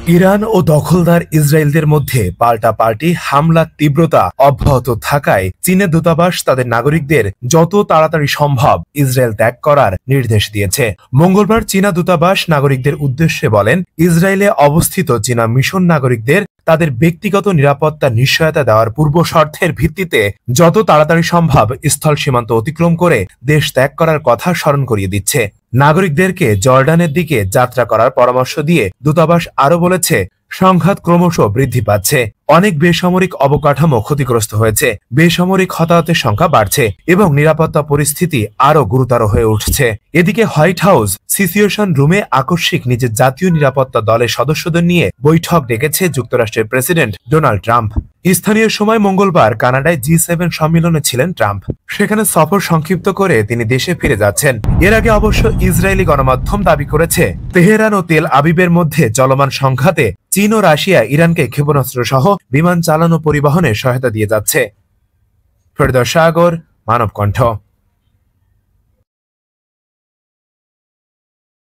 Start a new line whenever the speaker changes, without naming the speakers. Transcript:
Iran ও দখলদার ইসরায়েলদের মধ্যে পাল্টাপাল্টি হামলার তীব্রতা অব্যাহত থাকায় চীনের দূতাবাস তাদের নাগরিকদের যত তাড়াতাড়ি সম্ভব ইসরায়েল ত্যাগ করার নির্দেশ দিয়েছে। মঙ্গলবার চীনা দূতাবাস নাগরিকদের উদ্দেশ্যে বলেন, ইসরায়েলে অবস্থিত চীনা মিশন নাগরিকদের তাদের ব্যক্তিগত নিরাপত্তা নিশ্চয়তা দেওয়ার পূর্ব শর্তের ভিত্তিতে যত তাড়াতাড়ি সম্ভব স্থল সীমান্ত অতিক্রম করে দেশ ত্যাগ করার কথা স্মরণ করিয়ে দিচ্ছে। নাগরিকদেরকে জর্ডানের দিকে যাত্রা করার পরামর্শ দিয়ে দূতাবাস আরো বলেছে, সংঘাত ক্রমশ বৃদ্ধি পাচ্ছে, অনেক বেসামরিক অবকাঠামো ক্ষতিগ্রস্ত হয়েছে, বেসামরিক হতাহতের সংখ্যা বাড়ছে এবং নিরাপত্তা পরিস্থিতি আরো গুরুতর হয়ে উঠছে। এদিকে হোয়াইট হাউস সিচুয়েশন রুমে আকস্মিক নিজের জাতীয় নিরাপত্তা দলের সদস্যদের নিয়ে বৈঠক ডেকেছে যুক্তরাষ্ট্রের প্রেসিডেন্ট ডোনাল্ড ট্রাম্প। স্থানীয় সময় মঙ্গলবার কানাডায় G7 সম্মেলনে ছিলেন ট্রাম্প। সেখানে সফর সংক্ষিপ্ত করে তিনি দেশে ফিরে যাচ্ছেন। এর আগে অবশ্য ইসরায়েলি গণমাধ্যম দাবি করেছে, তেহরান ও তেল আবিবের মধ্যে চলমান সংঘাতে চীন ও রাশিয়া ইরানকে ক্ষেপণাস্ত্র সহ বিমান চালানো পরিবহনে সহায়তা দিয়ে যাচ্ছে। ফেরদৌস সাগর, মানব কণ্ঠ।